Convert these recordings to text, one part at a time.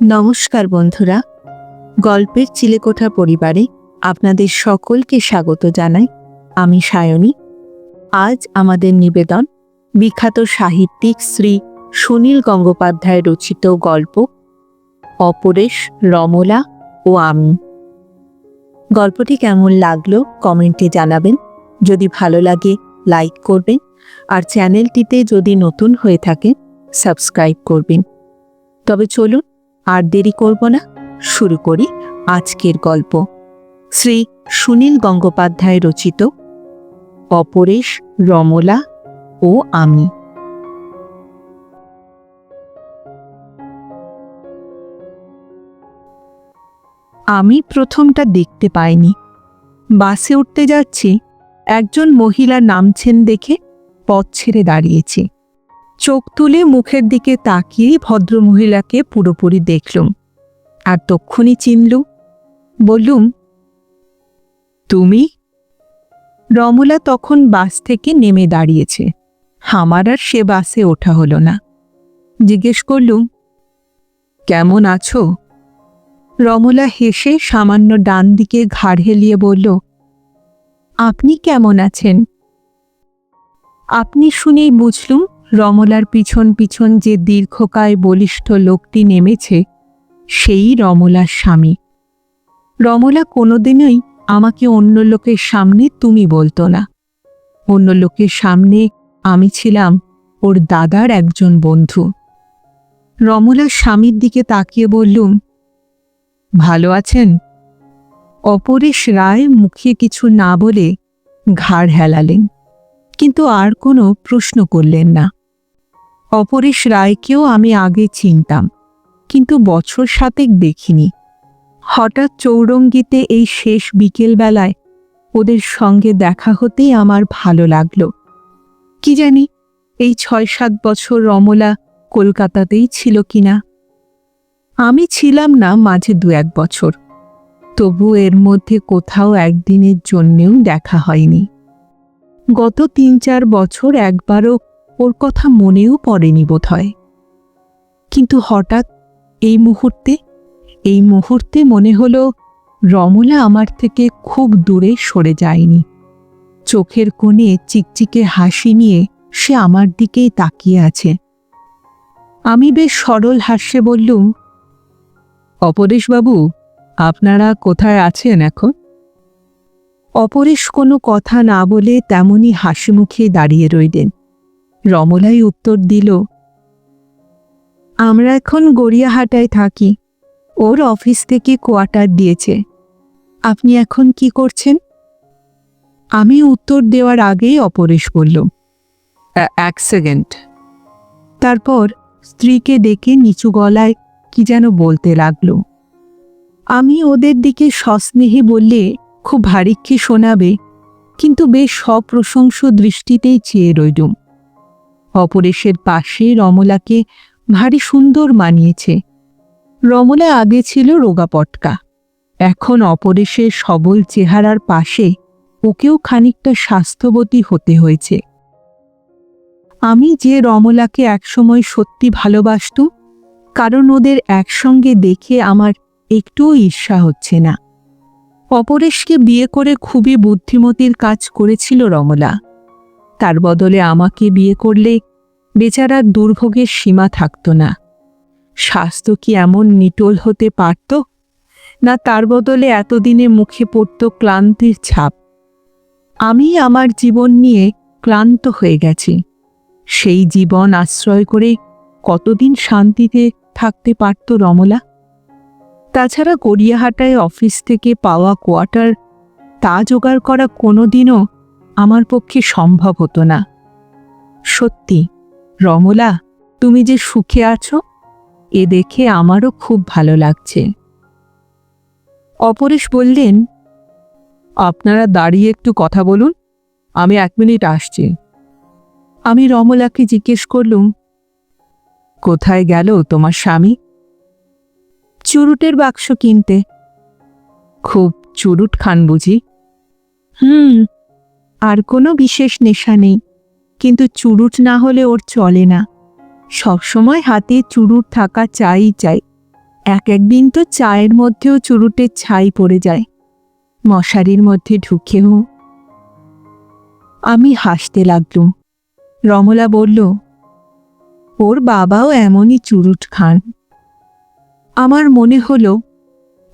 নমস্কার বন্ধুরা, গল্পের চিলেকোঠা পরিবারে আপনাদের সকলকে স্বাগত জানাই। আমি সায়নী। আজ আমাদের নিবেদন বিখ্যাত সাহিত্যিক শ্রী সুনীল গঙ্গোপাধ্যায় রচিত গল্প অপরেশ, রমলা ও আমি। গল্পটি কেমন লাগলো কমেন্টে জানাবেন। যদি ভালো লাগে লাইক করবেন, আর চ্যানেলটিতে যদি নতুন হয়ে থাকেন সাবস্ক্রাইব করবেন। তবে চলুন আর দেরি করব না, শুরু করি আজকের গল্প। শ্রী সুনীল গঙ্গোপাধ্যায় রচিত অপরেশ, রমলা ও আমি। আমি প্রথমটা দেখতে পাইনি। বাসে উঠতে যাচ্ছি, একজন মহিলা নামছেন দেখে পথ ছেড়ে দাঁড়িয়েছি। চোখ তুলে মুখের দিকে তাকিয়েই ভদ্রমহিলাকে পুরোপুরি দেখলুম, আর তক্ষুনি চিনলুম। বললুম, তুমি? রমলা তখন বাস থেকে নেমে দাঁড়িয়েছে। আমার আর সে বাসে ওঠা হলো না। জিজ্ঞেস করলুম, কেমন আছো? রমলা হেসে সামান্য ডান দিকে ঘাড় হেলিয়ে বলল, আপনি কেমন আছেন? আপনি শুনেই বুঝলুম রমলার পিছন পিছন যে দীর্ঘকায় বলিষ্ঠ লোকটি নেমেছে সেই রমলার স্বামী। রমলা কোনোদিনই আমাকে অন্য লোকের সামনে তুমি বলতো না। অন্য লোকের সামনে আমি ছিলাম ওর দাদার একজন বন্ধু। রমলার স্বামীর দিকে তাকিয়ে বললুম, ভালো আছেন? অপরেশ রায় মুখে কিছু না বলে ঘাড় হেলালেন, কিন্তু আর কোনো প্রশ্ন করলেন না। অপরেশ রায়কেও আমি আগে চিনতাম, কিন্তু বছর 7 দেখিনি। হঠাৎ চৌরঙ্গিতে এই শেষ বিকেলবেলায় ওদের সঙ্গে দেখা হতেই আমার ভালো লাগলো। কি জানি এই 6-7 বছর রমলা কলকাতাতেই ছিল কিনা। আমি ছিলাম না মাঝে 2-1 বছর, তবু এর মধ্যে কোথাও একদিনের জন্যেও দেখা হয়নি। গত 3-4 বছর একবারও ওর কথা মনেও পড়েনি বোধহয়। কিন্তু হঠাৎ এই মুহূর্তে মনে হলো রমলা আমার থেকে খুব দূরে সরে যায়নি। চোখের কোণে চিকচিকে হাসি নিয়ে সে আমার দিকেই তাকিয়ে আছে। আমি বেশ সরল হাস্যে বললুম, অপরেশবাবু, আপনারা কোথায় আছেন এখন? অপরেশ কোনো কথা না বলে তেমনি হাসি মুখে দাঁড়িয়ে রইলেন। রমলাই উত্তর দিল, আমরা এখন গড়িয়াহাটায় থাকি। ওর অফিস থেকে কোয়ার্টার দিয়েছে। আপনি এখন কি করছেন? আমি উত্তর দেওয়ার আগেই অপরেশ বলল, 1 সেকেন্ড। তারপর স্ত্রীকে ডেকে নিচু গলায় কি যেন বলতে লাগল। আমি ওদের দিকে সস্নেহে বললে খুব ভারিক্ষে শোনাবে, কিন্তু বেশ সপ্রশংস দৃষ্টিতেই চেয়ে রইলুম। অপরেশের পাশে রমলাকে ভারী সুন্দর মানিয়েছে। রমলা আগে ছিল রোগা পটকা, এখন অপরেশের সবল চেহারার পাশে ওকেও খানিকটা স্বাস্থ্যবতী হতে হয়েছে। আমি যে রমলাকে একসময় সত্যি ভালোবাসতুম, কারণ ওদের একসঙ্গে দেখে আমার একটুও ঈর্ষা হচ্ছে না। অপরেশকে বিয়ে করে খুবই বুদ্ধিমতির কাজ করেছিল রমলা। তার বদলে আমাকে বিয়ে করলে বেচারার দুর্ভোগের সীমা থাকত না। স্বাস্থ্য কি এমন নিটোল হতে পারত না? তার বদলে এতদিনে মুখে পড়ত ক্লান্তির ছাপ। আমি আমার জীবন নিয়ে ক্লান্ত হয়ে গেছি। সেই জীবন আশ্রয় করে কতদিন শান্তিতে থাকতে পারত রমলা? তাছাড়া গড়িয়াহাটায় অফিস থেকে পাওয়া কোয়ার্টার তা জোগাড় করা কোনোদিনও আমার পক্ষে সম্ভব হতো না। সত্যি রমলা, তুমি যে সুখে আছো এ দেখে আমারও খুব ভালো লাগছে। অপরেশ বললেন, আপনারা দাঁড়িয়ে একটু কথা বলুন, আমি 1 মিনিট আসছি। আমি রমলাকে জিজ্ঞেস করলুম, কোথায় গেল তোমার স্বামী? চুরুটের বাক্স কিনতে। খুব চুরুট খান বুঝি? আর কোনো বিশেষ নেশা নেই, কিন্তু চুরুট না হলে ওর চলে না। সবসময় হাতে চুরুট থাকা চাই। এক একদিন তো চায়ের মধ্যেও চুরুটের ছাই পড়ে যায়, মশারির মধ্যে ঢুকেও। আমি হাসতে লাগলুম। রমলা বলল, ওর বাবাও এমনই চুরুট খান। আমার মনে হলো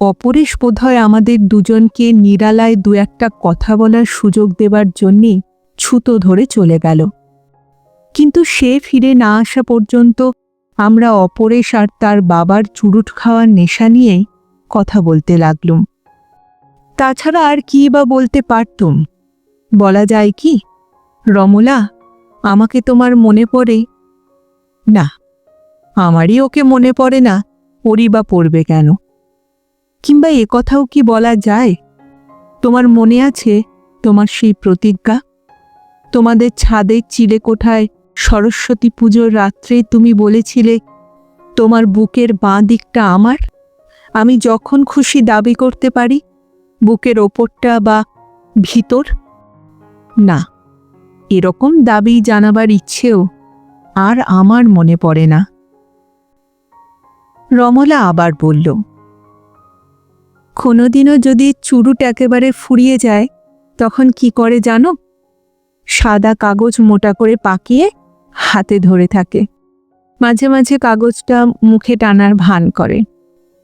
অপরেশ বোধহয় আমাদের দুজনকে নিরালায় দু একটা কথা বলার সুযোগ দেবার জন্যে ছুতো ধরে চলে গেল। কিন্তু সে ফিরে না আসা পর্যন্ত আমরা অপরেশ আর তার বাবার চুরুট খাওয়ার নেশা নিয়েই কথা বলতে লাগলুম। তাছাড়া আর কি বা বলতে পারতুম? বলা যায় কি, রমলা, আমাকে তোমার মনে পড়ে? না, আমারই ওকে মনে পড়ে না, ওরই বা পড়বে কেন? কিংবা এ কথাও কি বলা যায়, তোমার মনে আছে তোমার সেই প্রতিজ্ঞা? তোমাদের ছাদের চিলেকোঠায় সরস্বতী পুজোর রাত্রে তুমি বলেছিলে তোমার বুকের বাঁ দিকটা আমার, আমি যখন খুশি দাবি করতে পারি, বুকের ওপরটা বা ভিতর? না, এরকম দাবি জানাবার ইচ্ছেও আর আমার মনে পড়ে না। রমলা আবার বলল, কোনোদিনও যদি চুরুট একেবারে ফুরিয়ে যায় তখন কি করে জানো? সাদা কাগজ মোটা করে পাকিয়ে হাতে ধরে থাকে, মাঝে মাঝে কাগজটা মুখে টানার ভান করে,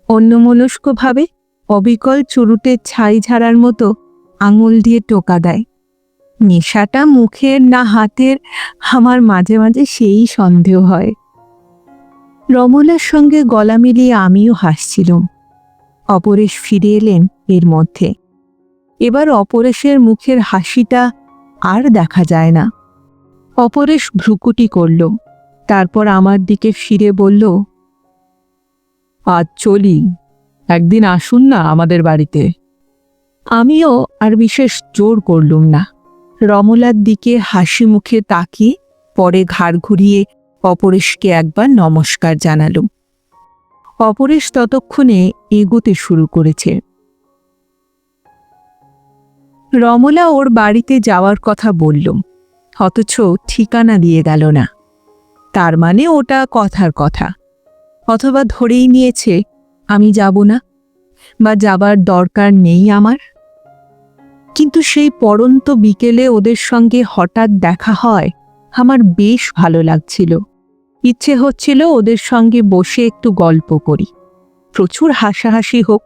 অন্যমনস্কভাবে অবিকল চুরুটের ছাই ঝাড়ার মতো আঙুল দিয়ে টোকা দেয়। নেশাটা মুখের না হাতের, আমার মাঝে মাঝে সেই সন্দেহ হয়। রমলার সঙ্গে গলা মিলিয়ে আমিও হাসছিলাম। অপরেশ ফিরে এলেন এর মধ্যে। এবার অপরেশের মুখের হাসিটা আর দেখা যায় না। অপরেশ ভ্রুকুটি করল, তারপর আমার দিকে ফিরে বলল, আজ চলি, একদিন আসুন না আমাদের বাড়িতে। আমিও আর বিশেষ জোর করলুম না। রমলার দিকে হাসি মুখে তাকিয়ে পরে ঘাড় ঘুরিয়ে অপরেশকে একবার নমস্কার জানালুম। অপরেশ ততক্ষণে এগোতে শুরু করেছে। রমলা ওর বাড়িতে যাওয়ার কথা বললুম, অথচ ঠিকানা দিয়ে গেল না। তার মানে ওটা কথার কথা, অথবা ধরেই নিয়েছে আমি যাব না বা যাবার দরকার নেই আমার। কিন্তু সেই পড়ন্ত বিকেলে ওদের সঙ্গে হঠাৎ দেখা হয়, আমার বেশ ভালো লাগছিল। ইচ্ছে হচ্ছিল ওদের সঙ্গে বসে একটু গল্প করি, প্রচুর হাসাহাসি হোক,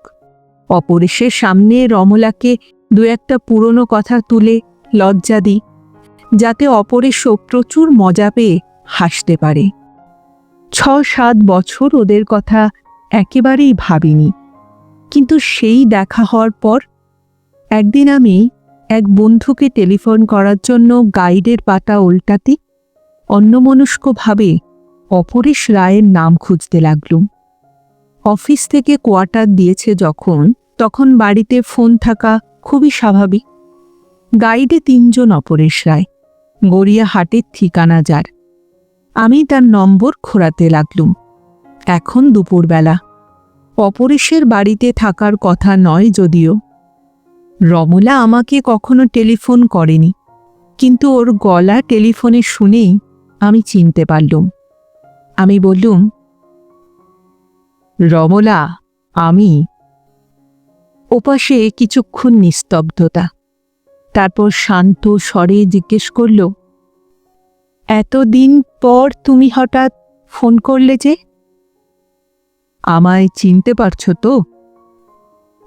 অপরেশের সামনে রমলাকে দু একটা পুরনো কথা তুলে লজ্জা দিই, যাতে অপরেশও প্রচুর মজা পেয়ে হাসতে পারে। 6-7 বছর ওদের কথা একেবারেই ভাবিনি, কিন্তু সেই দেখা হওয়ার পর একদিন আমি এক বন্ধুকে টেলিফোন করার জন্য গাইডের পাতা উল্টাতে অন্যমনস্কভাবে অপরেশ রায়ের নাম খুঁজতে লাগলুম। অফিস থেকে কোয়ার্টার দিয়েছে যখন, তখন বাড়িতে ফোন থাকা খুবই স্বাভাবিক। গাইডে 3 জন অপরেশ রায়, গড়িয়াহাটের ঠিকানা যার। আমি তার নম্বর খোঁড়াতে লাগলুম। এখন দুপুরবেলা, অপরেশের বাড়িতে থাকার কথা নয় যদিও। রমলা আমাকে কখনো টেলিফোন করেনি, কিন্তু ওর গলা টেলিফোনে শুনেই আমি চিনতে পারলুম। আমি বললুম, রমলা, আমি। ওপাশে কিছুক্ষণ নিস্তব্ধতা, তারপর শান্ত স্বরে জিজ্ঞেস করল, এতদিন পর তুমি হঠাৎ ফোন করলে যে? আমায় চিনতে পারছ তো?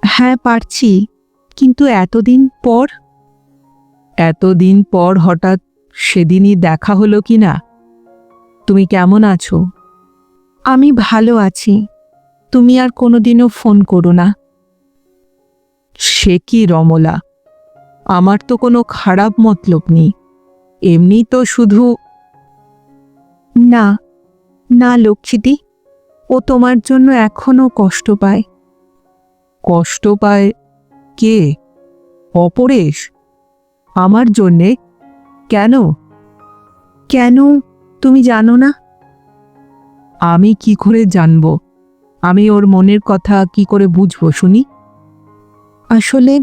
হ্যাঁ, পারছি, কিন্তু এতদিন পর? এতদিন পর হঠাৎ সেদিনই দেখা হলো কি না। তুমি কেমন আছো? আমি ভালো আছি, তুমি আর কোনোদিনও ফোন করো না। সে কি রমলা, আমার তো কোনো খারাপ মতলব নেই, এমনি তো শুধু। না না লক্ষ্মীটি, ও তোমার জন্য এখনো কষ্ট পায়। কষ্ট পায়? কে? অপরেশ? আমার জন্যে? কেন? কেন তুমি জানো না? আমি কি করে জানব? আমি ওর মনের কথা কি করে বুঝবো শুনি? আসলে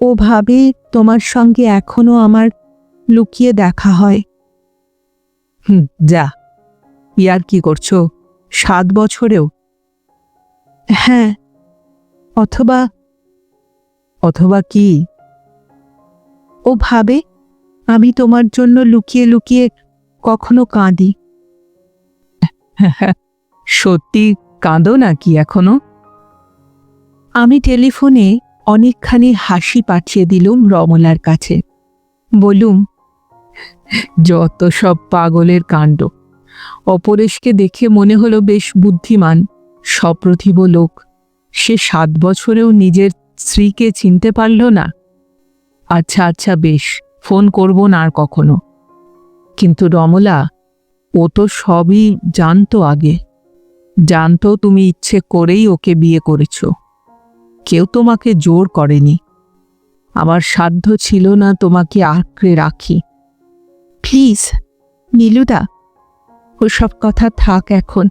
ও ভাবে তোমার সঙ্গে এখনো আমার লুকিয়ে দেখা হয়। যা, ইয়ার কি করছো? 7 বছরেও? হ্যাঁ, অথবা অথবা কি? ও ভাবে আমি তোমার জন্য লুকিয়ে লুকিয়ে কখনো কাঁদি। সত্যি কাঁদো নাকি এখনো? আমি টেলিফোনে অনেকখানি হাসি পাঠিয়ে দিলুম রমলার কাছে। বললুম, যত সব পাগলের কাণ্ড। অপরেশকে দেখে মনে হলো বেশ বুদ্ধিমান, সপ্রতিভ লোক। সে 7 বছরেও নিজের স্ত্রীকে চিনতে পারল না। আচ্ছা আচ্ছা, বেশ, ফোন করব না আর কখনো। কিন্তু রমলা, ও তো সবই জানতো আগে। জানতো তুমি ইচ্ছে করেই ওকে বিয়ে করেছ। কেউ তোমাকে জোর করেনি। আমার সাধ্য ছিল না তোমাকে আঁকড়ে রাখি। প্লিজ নীলুদা, ওসব কথা থাক এখন।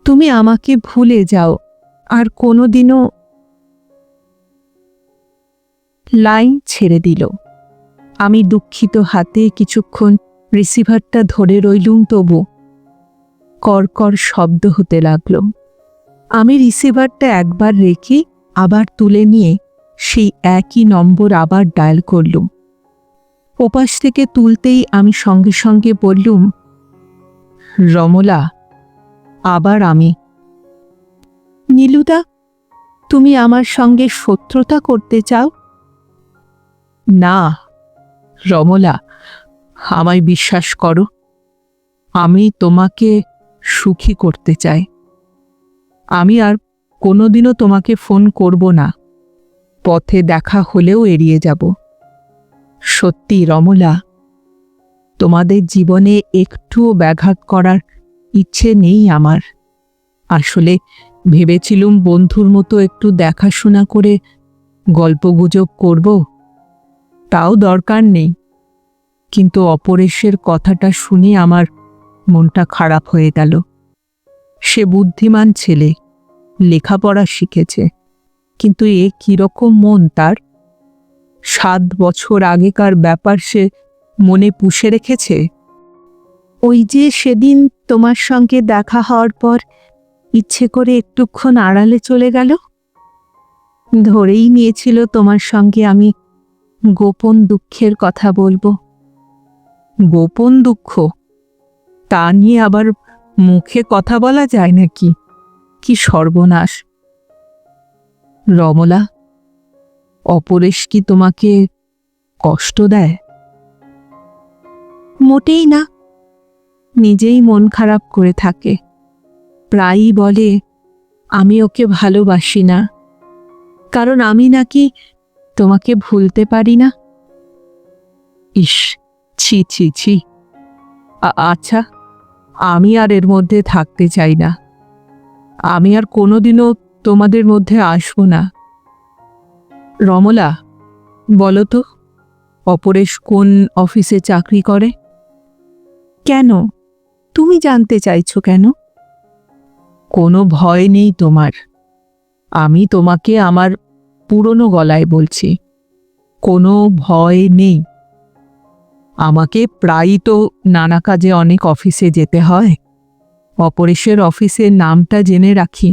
তুমি আমাকে ভুলে যাও। আর কোনোদিনও। লাইন ছেড়ে দিল। আমি দুঃখিত হাতে কিছুক্ষণ রিসিভারটা ধরে রইলুম, তবু কড়কড় শব্দ হতে লাগল। আমি রিসিভারটা একবার রেখে আবার তুলে নিয়ে সেই একই নম্বর আবার ডায়াল করলুম। ওপাশ থেকে তুলতেই আমি সঙ্গে সঙ্গে বললুম, রমলা, আবার আমি। নীলুদা, তুমি আমার সঙ্গে শত্রুতা করতে চাও? না রমলা, আমায় বিশ্বাস করো। আমি তোমাকে সুখী করতে চাই। আমি আর কোনোদিনও তোমাকে ফোন করব না। পথে দেখা হলেও এড়িয়ে যাব। সত্যি রমলা, তোমাদের জীবনে একটুও ব্যাঘাত করার ইচ্ছে নেই আমার। আসলে ভেবেছিলুম বন্ধুর মতো একটু দেখাশোনা করে গল্পগুজব করব, তাও দরকার নেই। কিন্তু অপরেশের কথাটা শুনে আমার মনটা খারাপ হয়ে গেল। সে বুদ্ধিমান ছেলে, লেখাপড়া শিখেছে, কিন্তু এ কিরকম মন তার! 7 বছর আগেকার ব্যাপার সে মনে পুষে রেখেছে। ওই যে সেদিন তোমার সঙ্গে দেখা হওয়ার পর ইচ্ছে করে একটুক্ষণ আড়ালে চলে গেল। ধরেই নিয়েছিল তোমার সঙ্গে আমি গোপন দুঃখের কথা বলবো। গোপন দুঃখ? তা নিয়ে আবার মুখে কথা বলা যায় নাকি? কি সর্বনাশ! রমলা, অপরেশ কি তোমাকে কষ্ট দেয়? মোটেই না, নিজেই মন খারাপ করে থাকে। প্রায়ই বলে আমি ওকে ভালোবাসি না, কারণ আমি নাকি তোমাকে ভুলতে পারি না। ইস, ছি ছি ছি। আচ্ছা, আমি আর এর মধ্যে থাকতে চাই না। আমি আর কোনোদিনও তোমাদের মধ্যে আসব না। রমলা, বলো তো, অপরেশ কোন অফিসে চাকরি করে? কেন? তুমি জানতে চাইছো কেন? কোনো ভয় নেই তোমার? আমি তোমাকে আমার পুরনো গলায় বলছি, কোনো ভয় নেই। আমাকে প্রায়ই তো নানা কাজে অনেক অফিসে যেতে হয়। অপরেশের অফিসের নামটা জেনে রাখি,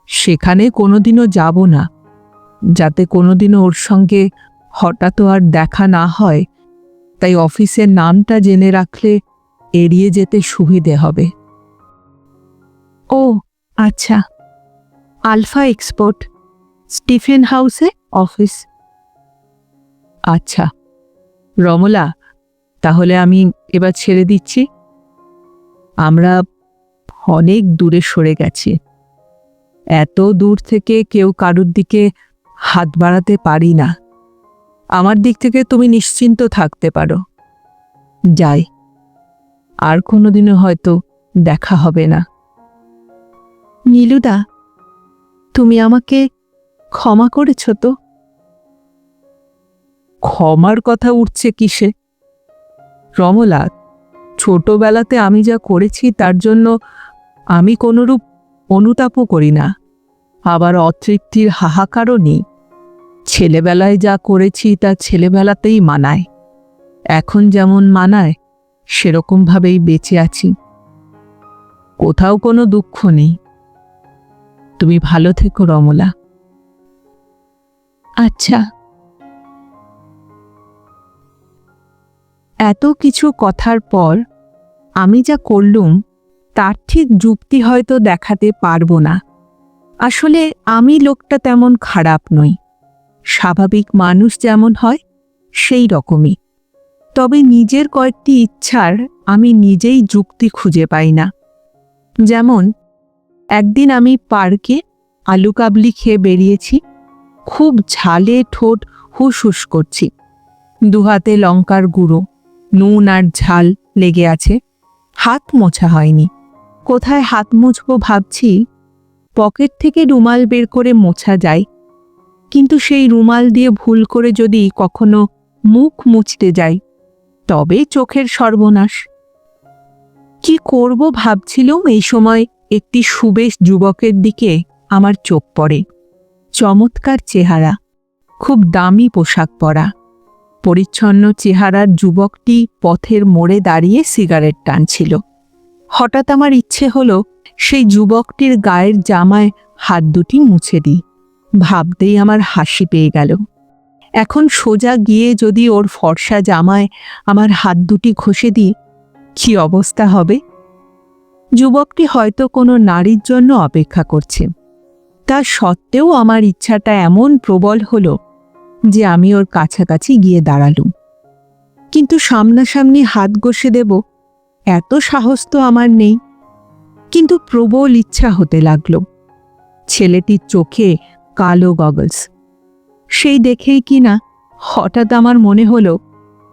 সেখানে কোনোদিনও যাব না, যাতে কোনোদিনও ওর সঙ্গে হঠাৎ আর দেখা না হয়। তাই অফিসের নামটা জেনে রাখলে এড়িয়ে যেতে সুবিধে হবে। ও আচ্ছা, আলফা এক্সপোর্ট, স্টিফেন হাউসে অফিস। আচ্ছা রমলা, তাহলে আমি এবার ছেড়ে দিচ্ছি। আমরা অনেক দূরে সরে গেছি। এত দূর থেকে কেউ কারুর দিকে হাত বাড়াতে পারি না। আমার দিক থেকে তুমি নিশ্চিন্ত থাকতে পারো। যাই, আর কোনোদিনও হয়তো দেখা হবে না। নীলুদা, তুমি আমাকে ক্ষমা করেছ তো? ক্ষমার কথা উঠছে কিসে? রমলা, ছোটবেলাতে আমি যা করেছি তার জন্য আমি কোনরূপ অনুতাপও করি না, আবার অতৃপ্তির হাহাকারও নেই। ছেলেবেলায় যা করেছি তা ছেলেবেলাতেই মানায়। এখন যেমন মানায় সেরকমভাবেই বেঁচে আছি। কোথাও কোনো দুঃখ নেই। তুমি ভালো থেকো রমলা। আচ্ছা। এত কিছু কথার পর আমি যা করলুম তার ঠিক যুক্তি হয়তো দেখাতে পারবো না। আসলে আমি লোকটা তেমন খারাপ নই, স্বাভাবিক মানুষ যেমন হয় সেই রকমই। তবে নিজের কয়েকটি ইচ্ছার আমি নিজেই যুক্তি খুঁজে পাই না। যেমন একদিন আমি পার্কে আলু কাবলি খেয়ে বেরিয়েছি, খুব ঝালে ঠোঁট হুসহুস করছি, দুহাতে লঙ্কার গুঁড়ো, নুন আর ঝাল লেগে আছে, হাত মোছা হয়নি। কোথায় হাত মুছবো ভাবছি, পকেট থেকে রুমাল বের করে মোছা যায়, কিন্তু সেই রুমাল দিয়ে ভুল করে যদি কখনো মুখ মুছতে যাই তবে চোখের সর্বনাশ। কি করব ভাবছিলুম, এই সময় একটি সুবেশ যুবকের দিকে আমার চোখ পড়ে। চমৎকার চেহারা, খুব দামি পোশাক পরা, পরিচ্ছন্ন চেহারার যুবকটি পথের মোড়ে দাঁড়িয়ে সিগারেট টানছিল। হঠাৎ আমার ইচ্ছে হলো সেই যুবকটির গায়ের জামায় হাত দুটি মুছে দিই। ভাবতেই আমার হাসি পেয়ে গেল। এখন সোজা গিয়ে যদি ওর ফর্সা জামায় আমার হাত দুটি ঘষে দিই, কি অবস্থা হবে? যুবকটি হয়তো কোনো নারীর জন্য অপেক্ষা করছে। তা সত্ত্বেও আমার ইচ্ছাটা এমন প্রবল হলো যে আমি ওর কাছাকাছি গিয়ে দাঁড়ালুম। কিন্তু সামনাসামনি হাত ঘষে দেব এত সাহস তো আমার নেই। কিন্তু প্রবল ইচ্ছা হতে লাগল। ছেলেটির চোখে কালো গগলস, সেই দেখেই কিনা হঠাৎ আমার মনে হলো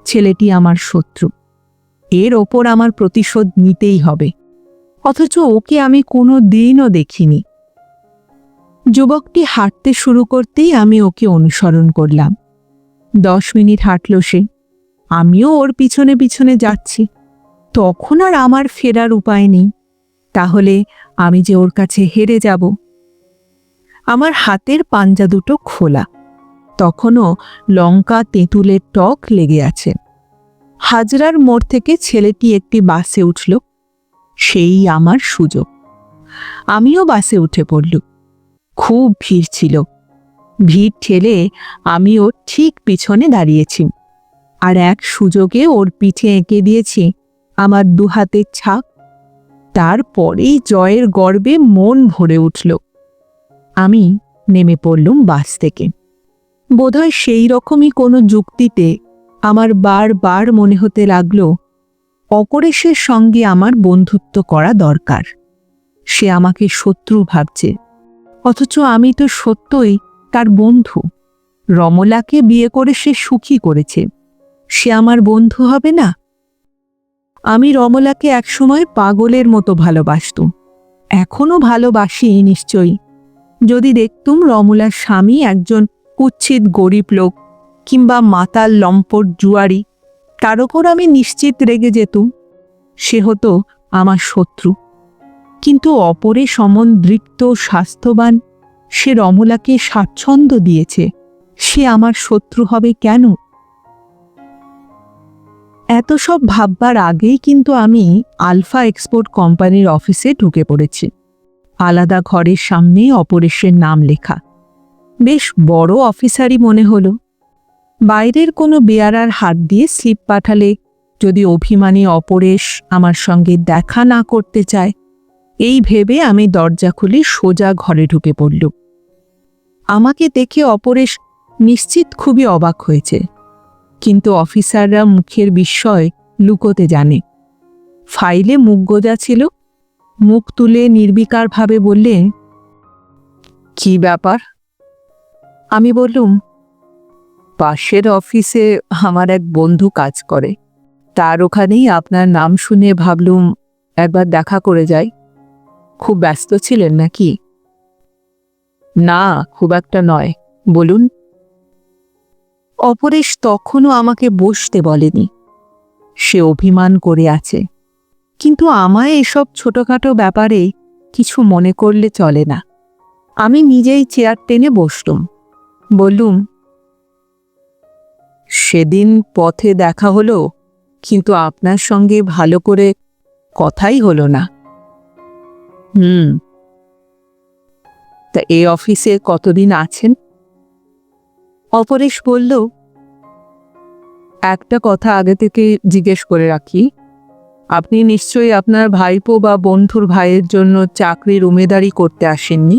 ছেলেটি আমার শত্রু, এর ওপর আমার প্রতিশোধ নিতেই হবে। অথচ ওকে আমি কোনো দিনও দেখিনি। যুবকটি হাঁটতে শুরু করতেই আমি ওকে অনুসরণ করলাম। 10 মিনিট হাঁটল সে, আমিও ওর পিছনে পিছনে যাচ্ছি। তখন আর আমার ফেরার উপায় নেই, তাহলে আমি যে ওর কাছে হেরে যাব। আমার হাতের পাঞ্জা দুটো খোলা, তখনও লঙ্কা তেঁতুলের টক লেগে আছে। হাজরার মোড় থেকে ছেলেটি একটি বাসে উঠল, সেই আমার সুযোগ। আমিও বাসে উঠে পড়ল। খুব ভিড় ছিল। ভিড় ঠেলে আমি ওর ঠিক পিছনে দাঁড়িয়েছি, আর এক সুযোগে ওর পিঠে এঁকে দিয়েছি আমার দুহাতের ছাপ। তারপরেই জয়ের গর্বে মন ভরে উঠল। আমি নেমে পড়লুম বাস থেকে। বোধহয় সেই রকমই কোনো যুক্তিতে আমার বারবার মনে হতে লাগল অপরেশের সঙ্গে আমার বন্ধুত্ব করা দরকার। সে আমাকে শত্রু ভাবছে, অথচ আমি তো সত্যই তার বন্ধু। রমলাকে বিয়ে করে সে সুখী করেছে, সে আমার বন্ধু হবে না? আমি রমলাকে একসময় পাগলের মতো ভালোবাসতুম, এখনো ভালোবাসি নিশ্চয়ই। যদি দেখতুম রমলার স্বামী একজন কুৎসিত গরিব লোক কিংবা মাতাল লম্পট জুয়ারি, তার ওপর আমি নিশ্চিত রেগে যেতুম। সে হতো আমার শত্রু। কিন্তু অপরে সমন দৃপ্ত স্বাস্থ্যবান, সে রমলাকে স্বাচ্ছন্দ্য দিয়েছে, সে আমার শত্রু হবে কেন? এত সব ভাববার আগেই কিন্তু আমি আলফা এক্সপোর্ট কোম্পানির অফিসে ঢুকে পড়েছি। আলাদা ঘরের সামনে অপরেশের নাম লেখা, বেশ বড় অফিসারই মনে হলো। বাইরের কোনো বেয়ারার হাত দিয়ে স্লিপ পাঠালে যদি অভিমানী অপরেশ আমার সঙ্গে দেখা না করতে চায়, এই ভেবে আমি দরজা খুলে সোজা ঘরে ঢুকে পড়ল। আমাকে দেখে অপরেশ নিশ্চিত খুবই অবাক হয়েছে, কিন্তু অফিসাররা মুখের বিস্ময় লুকোতে জানে। ফাইলে মুখ গোজা ছিল, মুখ তুলে নির্বিকারভাবে বললে, কি ব্যাপার? আমি বললুম, পাশের অফিসে আমার এক বন্ধু কাজ করে, তার ওখানেই আপনার নাম শুনে ভাবলুম একবার দেখা করে যাই। খুব ব্যস্ত ছিলেন নাকি? না, খুব একটা নয়, বলুন। অপরেশ তখনও আমাকে বসতে বলেনি, সে অভিমান করে আছে। কিন্তু আমায় এসব ছোটখাটো ব্যাপারে কিছু মনে করলে চলে না। আমি নিজেই চেয়ার টেনে বসলুম, বললুম, সেদিন পথে দেখা হলো, কিন্তু আপনার সঙ্গে ভালো করে কথাই হলো না। তা এই অফিসে কতদিন আছেন? অপরেশ বলল, একটা কথা আগে থেকে জিজ্ঞেস করে রাখি, আপনি নিশ্চয়ই আপনার ভাইপো বা বন্ধুর ভাইয়ের জন্য চাকরির উমেদারি করতে আসেননি।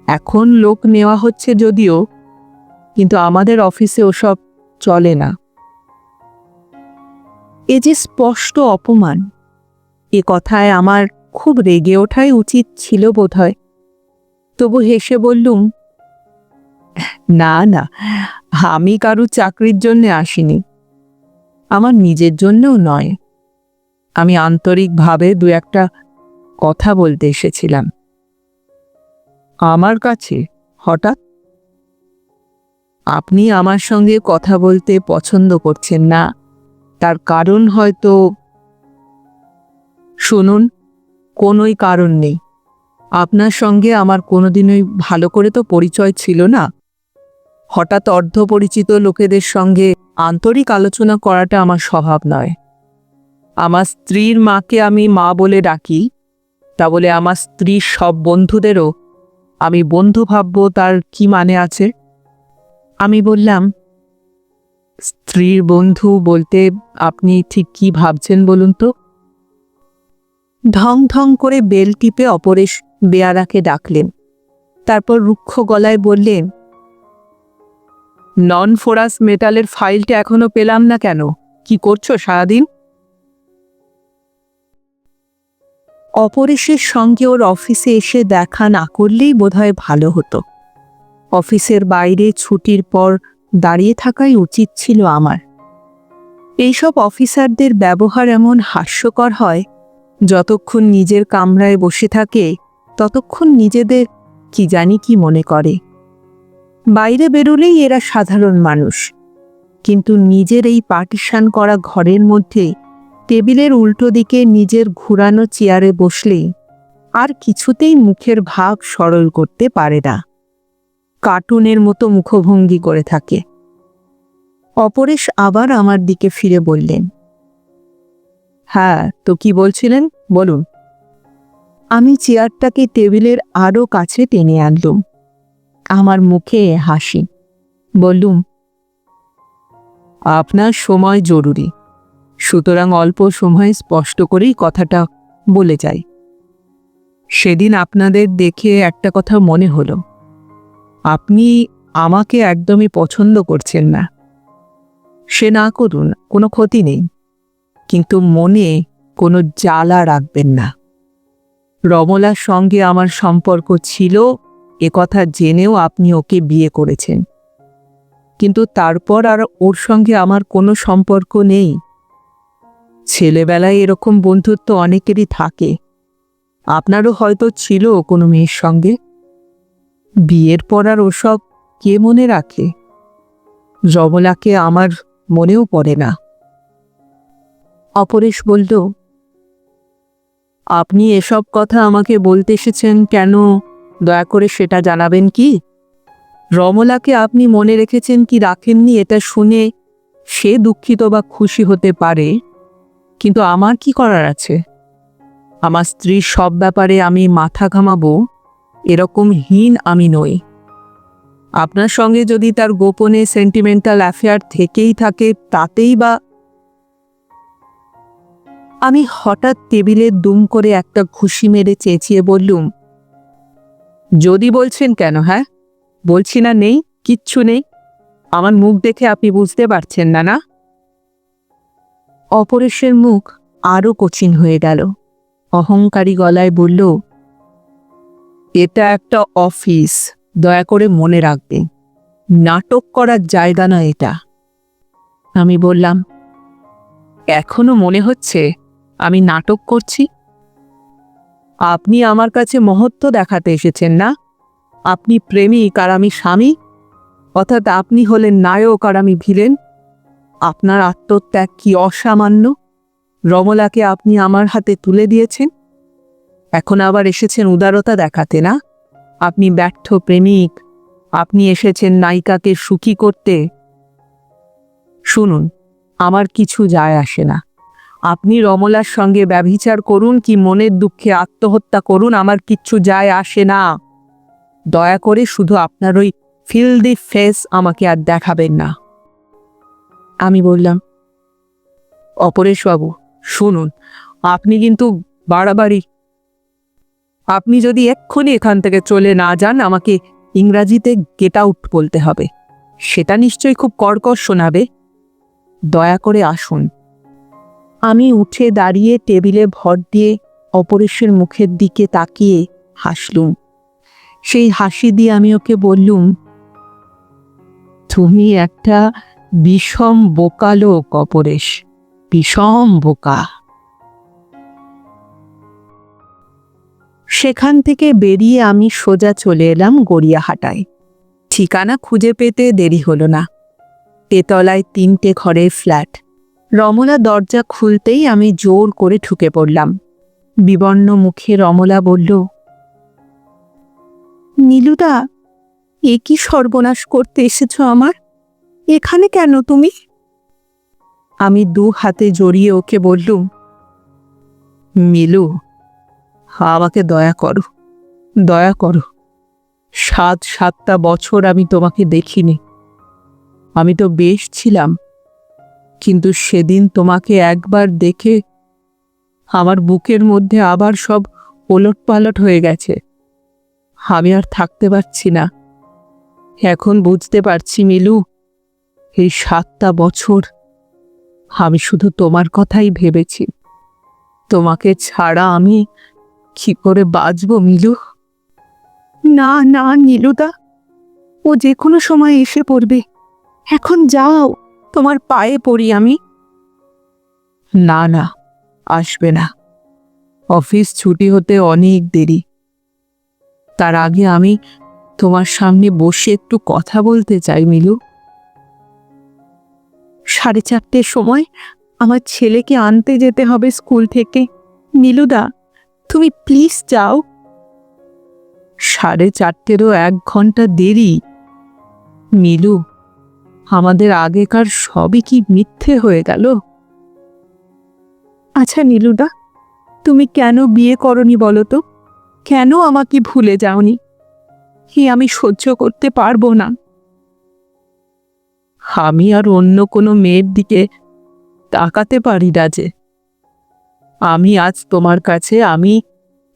এখন লোক নেওয়া হচ্ছে যদিও, কিন্তু আমাদের অফিসে ওসব চলে না। এ যে স্পষ্ট অপমান। এ কথায় আমার খুব রেগে ওঠাই উচিত ছিল বোধহয়। তবু হেসে বললুম, না না, আমি কারো চাকরির জন্য আসিনি, আমার নিজের জন্যও নয়। আমি আন্তরিকভাবে দু একটা কথা বলতে এসেছিলাম। আমার কাছে হঠাৎ? আপনি আমার সঙ্গে কথা বলতে পছন্দ করছেন না, তার কারণ হয়তো। শুনুন, কোনোই কারণ নেই। আপনার সঙ্গে আমার কোনোদিনই ভালো করে তো পরিচয় ছিল না। হঠাৎ অর্ধপরিচিত লোকেদের সঙ্গে আন্তরিক আলোচনা করাটা আমার স্বভাব নয়। আমার স্ত্রীর মাকে আমি মা বলে ডাকি, তা বলে আমার স্ত্রীর সব বন্ধুদেরও আমি বন্ধু ভাববো, তার কি মানে আছে? আমি বললাম, স্ত্রীর বন্ধু বলতে আপনি ঠিক কি ভাবছেন বলুন তো? ঢং ঢং করে বেল টিপে অপরেশ বেয়ারাকে ডাকলেন। তারপর রুক্ষ গলায় বললেন, নন ফোরাস মেটালের ফাইলটা এখনো পেলাম না কেন? কি করছো সারাদিন? অপরেশের সঙ্গে ওর অফিসে এসে দেখা না করলেই বোধহয় ভালো হতো। অফিসের বাইরে ছুটির পর দাঁড়িয়ে থাকাই উচিত ছিল আমার। এইসব অফিসারদের ব্যবহার এমন হাস্যকর হয়, যতক্ষণ নিজের কামরায় বসে থাকে ততক্ষণ নিজেদের কি জানি কি মনে করে। বাইরে বেরোলেই এরা সাধারণ মানুষ, কিন্তু নিজের এই পার্টিশন করা ঘরের মধ্যে টেবিলের উল্টো দিকে নিজের ঘুরানো চেয়ারে বসলেই আর কিছুতেই মুখের ভাব সরল করতে পারে না। কার্টুনের মতো মুখভঙ্গি করে থাকে। অপরেশ আবার আমার দিকে ফিরে বললেন, হ্যাঁ, তো কি বলছিলেন বলুন। আমি চেয়ারটাকে টেবিলের আরও কাছে টেনে আনলুম। আমার মুখে হাসি। বললুম, আপনার সময় জরুরি, সুতরাং অল্প সময়ে স্পষ্ট করেই কথাটা বলে যাই। সেদিন আপনাদের দেখে একটা কথা মনে হলো, আপনি আমাকে একদমই পছন্দ করছেন না। সে না করুন, কোনো ক্ষতি নেই, কিন্তু মনে কোনো জ্বালা রাখবেন না। রমলার সঙ্গে আমার সম্পর্ক ছিল, এ কথা জেনেও আপনি ওকে বিয়ে করেছেন, কিন্তু তারপর আর ওর সঙ্গে আমার কোনো সম্পর্ক নেই। ছেলেবেলায় এরকম বন্ধুত্ব অনেকেরই থাকে, আপনারও হয়তো ছিল কোনো মেয়ের সঙ্গে। বিয়ের পর আর ওসব কে মনে রাখে? রমলাকে আমার মনেও পড়ে না। অপরেশ বলল, আপনি এসব কথা আমাকে বলতে এসেছেন কেন, দয়া করে সেটা জানাবেন কি? রমলাকে আপনি মনে রেখেছেন কি রাখেননি এটা শুনে সে দুঃখিত বা খুশি হতে পারে, কিন্তু আমার কি করার আছে? আমার স্ত্রীর সব ব্যাপারে আমি মাথা ঘামাবো এরকম হীন আমি নই। আপনার সঙ্গে যদি তার গোপনে সেন্টিমেন্টাল অ্যাফেয়ার থেকেই থাকে তাতেই বা। আমি হঠাৎ টেবিলে দুম করে একটা ঘুষি মেরে চেঁচিয়ে বললুম, যদি বলছেন কেন? হ্যাঁ, বলছি না নেই, কিচ্ছু নেই। আমার মুখ দেখে আপনি বুঝতে পারছেন না? না। অপরেশের মুখ আরও কঠিন হয়ে গেল। অহংকারী গলায় বলল, এটা একটা অফিস, দয়া করে মনে রাখবেন, নাটক করার জায়গা না এটা। আমি বললাম, এখনো মনে হচ্ছে আমি নাটক করছি? আপনি আমার কাছে মহত্ব দেখাতে এসেছেন না? আপনি প্রেমিক আর আমি স্বামী, অর্থাৎ আপনি হলেন নায়ক আর আমি ভিলেন। আপনার আত্মত্যাগ কি অসামান্য! রমলাকে আপনি আমার হাতে তুলে দিয়েছেন, এখন আবার এসেছেন উদারতা দেখাতে। না, আপনি ব্যর্থ প্রেমিক, আপনি এসেছেন নায়িকাকে সুখী করতে। শুনুন, আমার কিছু যায় আসে না। আপনি রমলার সঙ্গে ব্যভিচার করুন কি মনের দুঃখে আত্মহত্যা করুন, আমার কিচ্ছু যায় আসে না। দয়া করে শুধু আপনার ওই ফিল্দি ফেস আমাকে আর দেখাবেন না। আমি বললাম, অপরেশবাবু শুনুন, আপনি কিন্তু বাড়াবাড়ি। আপনি যদি এক্ষুনি এখান থেকে চলে না যান, আমাকে ইংরাজিতে গেট আউট বলতে হবে। সেটা নিশ্চয়ই খুব কর্কশ শোনাবে। দয়া করে আসুন। আমি উঠে দাঁড়িয়ে টেবিলে ভর দিয়ে অপরেশের মুখের দিকে তাকিয়ে হাসলুম। সেই হাসি দিয়ে আমি ওকে বললুম, তুমি একটা বিষম বোকা লোক অপরেশ, বিষম বোকা। সেখান থেকে বেরিয়ে আমি সোজা চলে এলাম গড়িয়াহাটায়। ঠিকানা খুঁজে পেতে দেরি হলো না। তেতলায় 3টে ঘরের ফ্ল্যাট। রমলা দরজা খুলতেই আমি জোর করে ঢুকে পড়লাম। বিবর্ণ মুখে রমলা বলল, নীলুদা, এ কি সর্বনাশ করতে এসেছ আমার? এখানে কেন তুমি? আমি 2 হাতে জড়িয়ে ওকে বললুম, মিলু, আমাকে দয়া করো, দয়া করো। 7টা বছর আমি তোমাকে দেখিনি। আমি তো বেশ ছিলাম, কিন্তু সেদিন তোমাকে একবার দেখে আমার বুকের মধ্যে আবার সব ওলটপালট হয়ে গেছে। আমি আর থাকতে পারছি না। এখন বুঝতে পারছি মিলু, এই 7টা বছর আমি শুধু তোমার কথাই ভেবেছি। তোমাকে ছাড়া আমি কি করে বাঁচব মিলু? না না নীলুদা, ও যে কোনো সময় এসে পড়বে। এখন যাও, তোমার পায়ে পড়ি আমি। না না, আসবে না। অফিস ছুটি হতে অনেক দেরি। তার আগে আমি তোমার সামনে বসে একটু কথা বলতে চাই মিলু। 4:30 সময় আমার ছেলেকে আনতে যেতে হবে স্কুল থেকে। নীলুদা, তুমি প্লিজ যাও। 4:30-ও 1 ঘন্টা দেরি। মিলু, আমাদের আগেকার সবই কি মিথ্যে হয়ে গেল? আচ্ছা নীলুদা, তুমি কেন বিয়ে করনি বলো তো? কেন আমাকে ভুলে যাওনি? আমি সহ্য করতে পারবো না। আমি আর অন্য কোনো মেয়ের দিকে তাকাতে পারি না যে। আমি আজ তোমার কাছে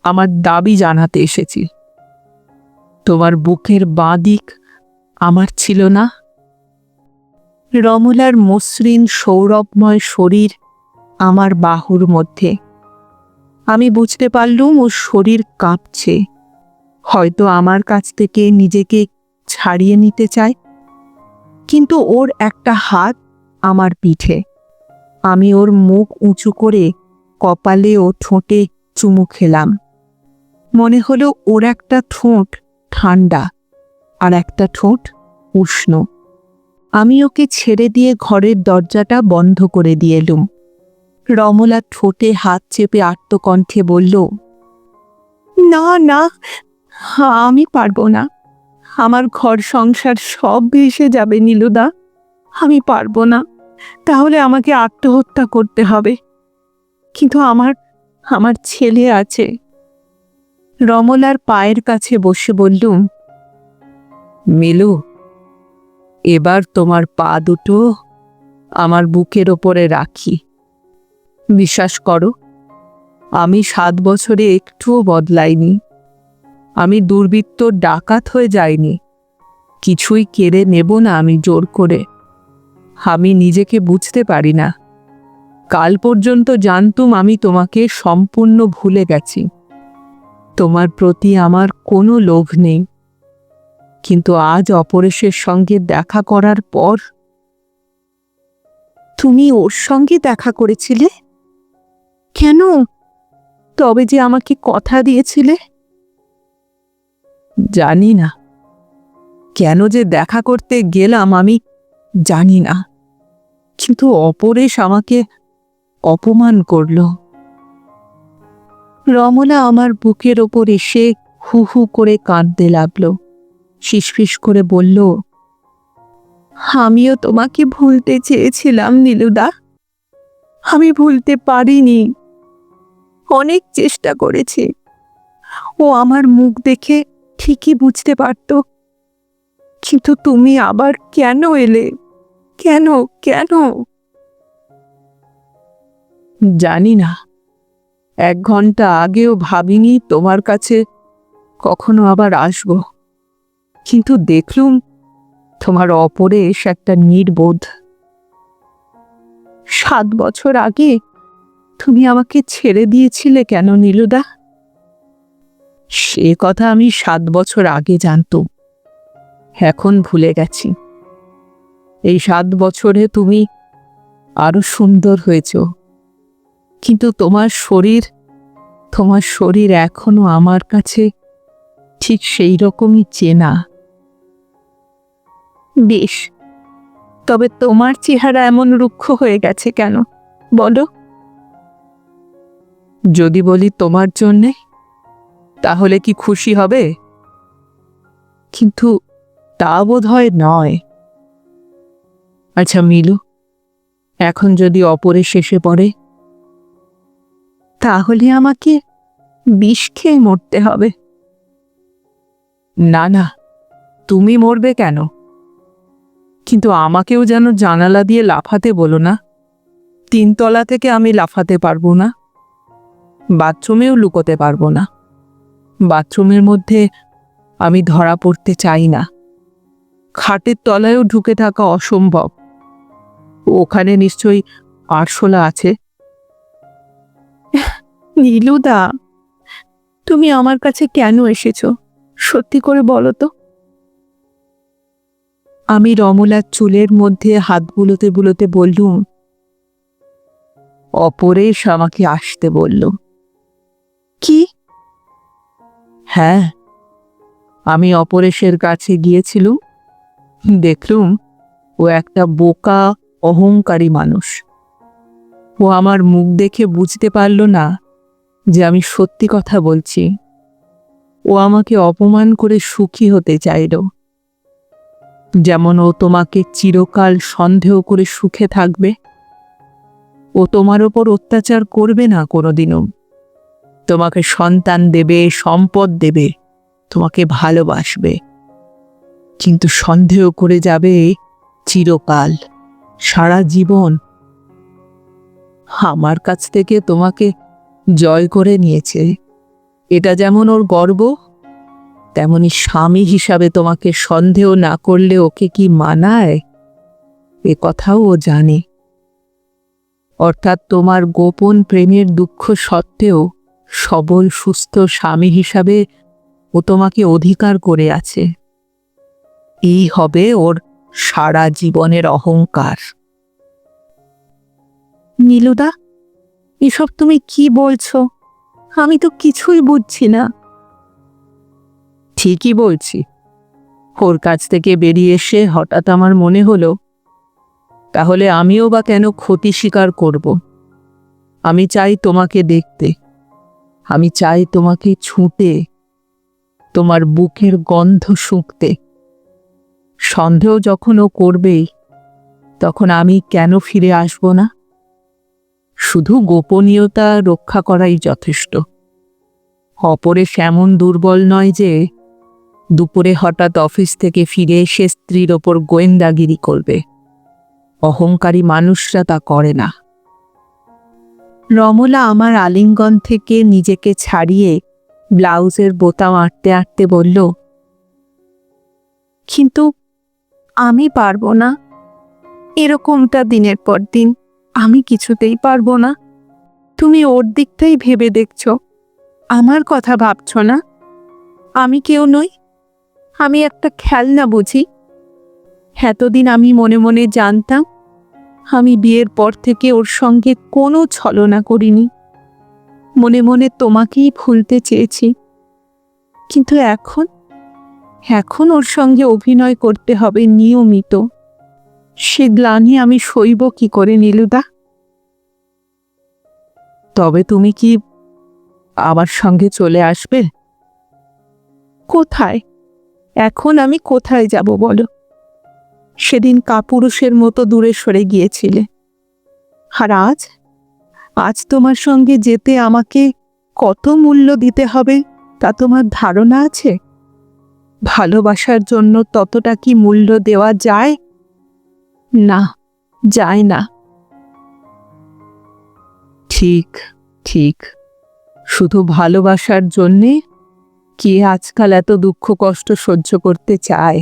আমার দাবি জানাতে এসেছি। তোমার বুকের বাঁ দিক আমার ছিল না? রমলার মসৃণ সৌরভময় শরীর আমার বাহুর মধ্যে। আমি বুঝতে পারলুম ওর শরীর কাঁপছে। হয়তো আমার কাছ থেকে নিজেকে ছাড়িয়ে নিতে চায়। কিন্তু ওর একটা হাত আমার পিঠে। আমি ওর মুখ উঁচু করে কপালে ও ঠোঁটে চুমু খেলাম। মনে হলো ওর একটা ঠোঁট ঠান্ডা আর একটা ঠোঁট উষ্ণ। আমি ওকে ছেড়ে দিয়ে ঘরের দরজাটা বন্ধ করে দিয়ে এলুম। রমলা ঠোঁটে হাত চেপে আর্তকণ্ঠে বলল, না না, আমি পারবো না। আমার ঘর সংসার সব ভেসে যাবে নীলুদা। আমি পারবো না। তাহলে আমাকে আত্মহত্যা করতে হবে। কিন্তু আমার ছেলে আছে। রমলার পায়ের কাছে বসে বললুম, মিলু, এবার তোমার পা দুটো আমার বুকের ওপরে রাখি। বিশ্বাস করো, আমি 7 বছরে একটুও বদলাইনি। আমি দুর্বৃত্ত ডাকাত হয়ে যাইনি। কিছুই কেড়ে নেব না আমি জোর করে। আমি নিজেকে বুঝতে পারি না। কাল পর্যন্ত জানতুম আমি তোমাকে সম্পূর্ণ ভুলে গেছি। তোমার প্রতি আমার কোনো লোভ নেই। কিন্তু আজ অপরেশের সঙ্গে দেখা করার পর। তুমি ওর সঙ্গে দেখা করেছিলে? কেন? তবে যে আমাকে কথা দিয়েছিলে। জানি না কেন যে দেখা করতে গেলাম, আমি জানি না। কিন্তু অপরেশ আমাকে অপমান করল। রমলা আমার বুকের ওপর এসে হু হু করে কাঁদতে লাগল। ফিসফিস করে বলল, আমিও তোমাকে ভুলতে চেয়েছিলাম নীলুদা। আমি ভুলতে পারিনি। অনেক চেষ্টা করেছি। ও আমার মুখ দেখে ঠিকই বুঝতে পারতো, কিন্তু তুমি আবার কেন এলে? কেন কেন? জানি না, 1 ঘন্টা আগেও ভাবিনি তোমার কাছে কখনো আবার আসব, কিন্তু দেখলুম তোমার অপরেশ একটা নির্বোধ। 7 বছর আগে তুমি আমাকে ছেড়ে দিয়েছিলে কেন নীলুদা? সে কথা আমি 7 বছর আগে জানতুম, এখন ভুলে গেছি। এই 7 বছরে তুমি আরো সুন্দর হয়েছ, কিন্তু তোমার শরীর এখনো আমার কাছে ঠিক সেই রকমই চেনা। বেশ, তবে তোমার চেহারা এমন রুক্ষ হয়ে গেছে কেন বলো? যদি বলি তোমার জন্যে, তাহলে কি খুশি হবে? কিন্তু তা বোধ হয় নয়। আচ্ছা মিলু, এখন যদি অপরে শেষে পড়ে? তাহলে আমাকে বিষ খেয়ে মরতে হবে। না না, তুমি মরবে কেন? কিন্তু আমাকেও যেন জানালা দিয়ে লাফাতে বলো না। 3 তলা থেকে আমি লাফাতে পারবো না, বাথরুমেও লুকোতে পারবো না। বাথরুমের মধ্যে আমি ধরা পড়তে চাই না। খাটের তলায়ও ঢুকে থাকা অসম্ভব, ওখানে নিশ্চয়ই আরশোলা আছে। নীলুদা, তুমি আমার কাছে কেন এসেছো সত্যি করে বলো তো? আমি রমলার চুলের মধ্যে হাত বুলোতে বুলোতে বললুম, অপরেশ আমাকে আসতে বলল। কি? হ্যাঁ, আমি অপরেশের কাছে গিয়েছিলুম, দেখলুম ও একটা বোকা অহংকারী মানুষ। ও আমার মুখ দেখে বুঝতে পারল না যে আমি সত্যি কথা বলছি। ও আমাকে অপমান করে সুখী হতে চাইল, যেমন ও তোমাকে চিরকাল সন্দেহ করে সুখে থাকবে। ও তোমার ওপর অত্যাচার করবে না কোনোদিনও। তোমাকে সন্তান দেবে, সম্পদ দেবে, তোমাকে ভালোবাসবে, কিন্তু সন্দেহ করে যাবে চিরকাল, সারা জীবন। আমার কাছ থেকে তোমাকে জয় করে নিয়েছে, এটা যেমন ওর গর্ব, তেমনি স্বামী হিসাবে তোমাকে সন্দেহ না করলে ওকে কি মানায়, এ কথাও ও জানে। অর্থাৎ তোমার গোপন প্রেমের দুঃখ সত্ত্বেও সবল সুস্থ স্বামী হিসাবে ও তোমাকে অধিকার করে আছে। এই হবে ওর সারা জীবনের অহংকার। নীলুদা, এসব তুমি কি বলছো? আমি তো কিছুই বুঝছি না। ঠিকই বলছি। ওর কাছ থেকে বেরিয়ে এসে হঠাৎ আমার মনে হলো, তাহলে আমিও বা কেন ক্ষতি স্বীকার করব? আমি চাই তোমাকে দেখতে, আমি চাই তোমাকে ছুঁতে, তোমার বুকের গন্ধ শুঁকতে। সন্দেহ যখন ও করবেই, তখন আমি কেন ফিরে আসব না? শুধু গোপনীয়তা রক্ষা করাই যথেষ্ট। অপরেশ এমন দুর্বল নয় যে দুপুরে হঠাৎ অফিস থেকে ফিরে এসে স্ত্রীর ওপর গোয়েন্দাগিরি করবে। অহংকারী মানুষরা তা করে না। রমলা আমার আলিঙ্গন থেকে নিজেকে ছাড়িয়ে ব্লাউজের বোতাম আঁটতে আঁটতে বলল, কিন্তু আমি পারবো না। এরকমটা দিনের পর দিন আমি কিছুতেই পারবো না। তুমি ওর দিকটাই ভেবে দেখছো, আমার কথা ভাবছ না। আমি কেউ নই, আমি একটা খেলনা বুঝি। এতদিন আমি মনে মনে জানতাম, আমি বিয়ের পর থেকে ওর সঙ্গে কোনো ছলনা করিনি। মনে মনে তোমাকেই ভুলতে চেয়েছি, কিন্তু এখন ওর সঙ্গে অভিনয় করতে হবে নিয়মিত। সে গ্লানি আমি সইব কি করে নীলুদা? তবে তুমি কি আমার সঙ্গে চলে আসবে? কোথায়? এখন আমি কোথায় যাব বলো? সেদিন কাপুরুষের মতো দূরে সরে গিয়েছিলে, আর আজ তোমার সঙ্গে যেতে আমাকে কত মূল্য দিতে হবে তা তোমার ধারণা আছে? ভালোবাসার জন্য ততটা কি মূল্য দেওয়া যায়? না, যায় না। ঠিক, ঠিক। শুধু ভালোবাসার জন্যে কে আজকাল এত দুঃখ কষ্ট সহ্য করতে চায়?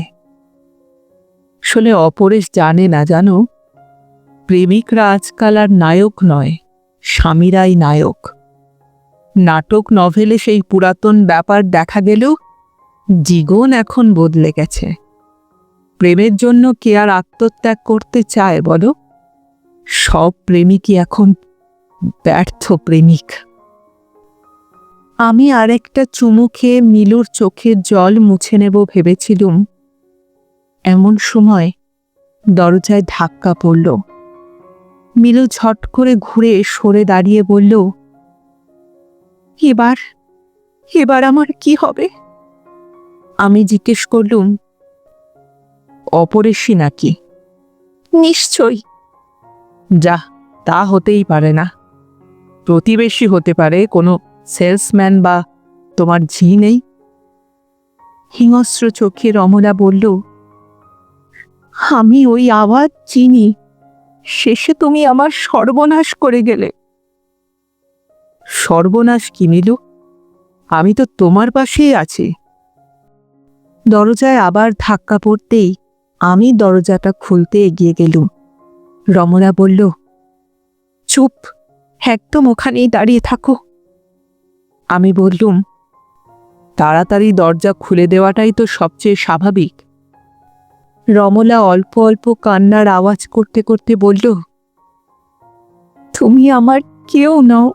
আসলে অপরেশ জানে না, জানো, প্রেমিকরা আজকাল আর নায়ক নয়, স্বামীরাই নায়ক। নাটক নভেলে সেই পুরাতন ব্যাপার দেখা গেলেও জীবন এখন বদলে গেছে। প্রেমের জন্য কে আর আত্মত্যাগ করতে চায় বলো? সব প্রেমিকই এখন ব্যর্থ প্রেমিক। আমি আরেকটা চুমু খেয়ে মিলুর চোখের জল মুছে নেব ভেবেছিলুম, এমন সময় দরজায় ধাক্কা পড়ল। মিলু ঝট করে ঘুরে সরে দাঁড়িয়ে বলল, এবার এবার আমার কি হবে? আমি জিজ্ঞেস করলুম, অপরেশই নাকি? নিশ্চয়ই। যা, তা হতেই পারে না। প্রতিবেশী হতে পারে, কোনো সেলসম্যান বা তোমার ঝি নেই? হিংস্র চোখে রমলা বলল, আমি ওই আওয়াজ চিনি। শেষে তুমি আমার সর্বনাশ করে গেলে। সর্বনাশ কি মিলু? আমি তো তোমার পাশেই আছি। দরজায় আবার ধাক্কা পড়তেই আমি দরজাটা খুলতে এগিয়ে গেলুম। রমলা বলল, চুপ, একদম ওখানেই দাঁড়িয়ে থাকো। আমি বললুম, তাড়াতাড়ি দরজা খুলে দেওয়াটাই তো সবচেয়ে স্বাভাবিক। রমলা অল্প অল্প কান্নার আওয়াজ করতে করতে বলল, তুমি আমার কেউ নও।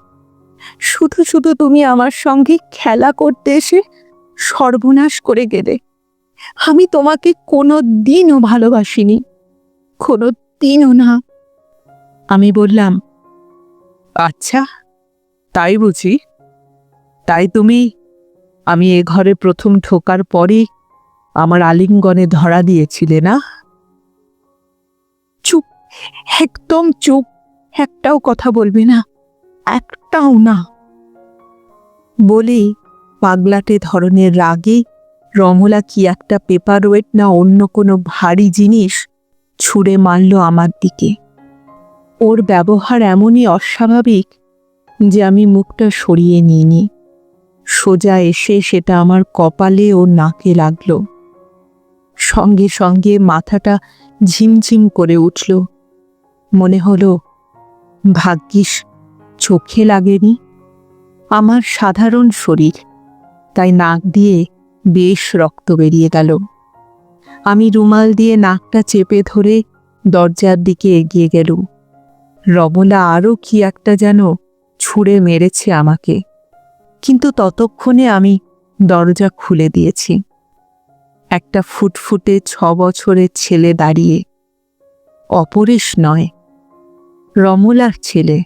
শুধু শুধু তুমি আমার সঙ্গে খেলা করতে এসে সর্বনাশ করে গেলে। আমি তোমাকে কোনো দিনও ভালোবাসিনি, কোনো দিনও না। আমি বললাম, আচ্ছা, তাই বুঝি? তাই তুমি আমি এ ঘরে প্রথম ঢোকার পরই আমার আলিঙ্গনে ধরা দিয়েছিলে না? চুপ, একদম চুপ, একটাও কথা বলবে না, একটাও না। বলেই পাগলাটে ধরনের রাগে রমলা কি একটা পেপারওয়েট না অন্য কোনো ভারী জিনিস ছুঁড়ে মারল আমার দিকে। ওর ব্যবহার এমনই অস্বাভাবিক যে আমি মুখটা সরিয়ে নিইনি। সোজা এসে সেটা আমার কপালে ও নাকে লাগল। সঙ্গে সঙ্গে মাথাটা ঝিমঝিম করে উঠল। মনে হলো, ভাগ্যিস চোখে লাগেনি। আমার সাধারণ শরীর, তাই নাক দিয়ে বেশ রক্ত বেরিয়ে গেল। আমি রুমাল দিয়ে নাকটা চেপে ধরে দরজার দিকে এগিয়ে গেলুম। রমলা আরও কি একটা যেন ছুঁড়ে মেরেছে আমাকে, কিন্তু ততক্ষণে আমি দরজা খুলে দিয়েছি। একটা ফুটফুটে 6 বছরের ছেলে দাঁড়িয়ে। অপরেশ নয়, রমলার ছেলে।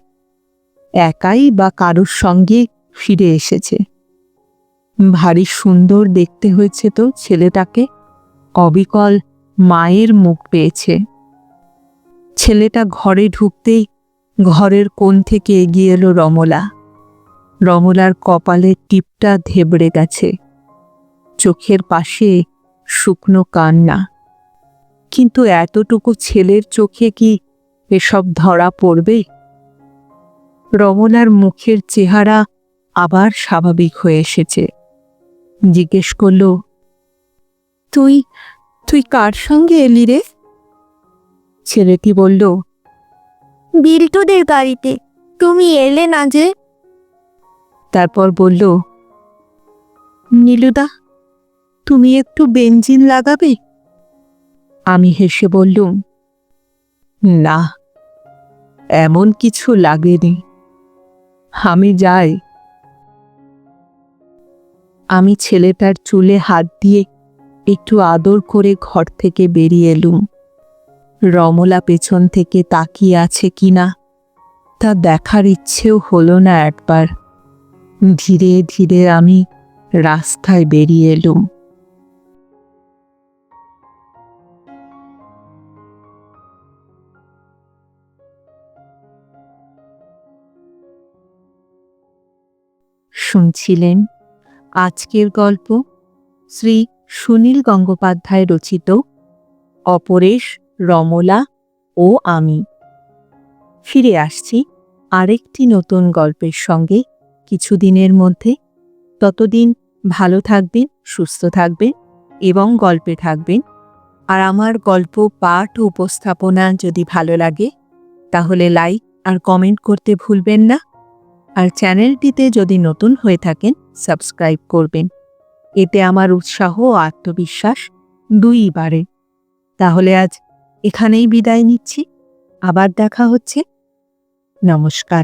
একাই বা কারোর সঙ্গে ফিরে এসেছে। ভারী সুন্দর দেখতে হয়েছে তো ছেলেটাকে। অবিকল মায়ের মুখ পেয়েছে। ছেলেটা ঘরে ঢুকতেই ঘরের কোণ থেকে এগিয়ে এলো রমলা। রমলার কপালের টিপটা ধেবড়ে গেছে, চোখের পাশে শুকনো কান্না। কিন্তু এতটুকু ছেলের চোখে কি এসব ধরা পড়বে? রমলার মুখের চেহারা আবার স্বাভাবিক হয়ে এসেছে। জিজ্ঞেস করল, তুই তুই কার সঙ্গে এলি রে? ছেলেটি বলল, বিল্টুদের গাড়িতে। তুমি এলে না যে? তারপর বলল, নীলুদা, তুমি একটু বেঞ্জিন লাগাবে? আমি হেসে বললুম, না, এমন কিছু লাগেনি, আমি যাই। আমি ছেলেটার চুলে হাত দিয়ে একটু আদর করে ঘর থেকে বেরিয়ে এলুম। রমলা পেছন থেকে তাকিয়ে আছে কিনা তা দেখার ইচ্ছেও হলো না একবার। ধীরে ধীরে আমি রাস্তায় বেরিয়ে এলুম। শুনছিলেন আজকের গল্প শ্রী সুনীল গঙ্গোপাধ্যায় রচিত অপরেশ, রমলা ও আমি। ফিরে আসছি আরেকটি নতুন গল্পের সঙ্গে কিছুদিনের মধ্যে। ততদিন ভালো থাকবেন, সুস্থ থাকবেন এবং গল্পে থাকবেন। আর আমার গল্প পাঠ ও উপস্থাপনা যদি ভালো লাগে তাহলে লাইক আর কমেন্ট করতে ভুলবেন না। আর চ্যানেলটিতে যদি নতুন হয়ে থাকেন সাবস্ক্রাইব করবেন। এতে আমার উৎসাহ ও আত্মবিশ্বাস দুইই বাড়ে। তাহলে আজ এখানেই বিদায় নিচ্ছি। আবার দেখা হচ্ছে। নমস্কার।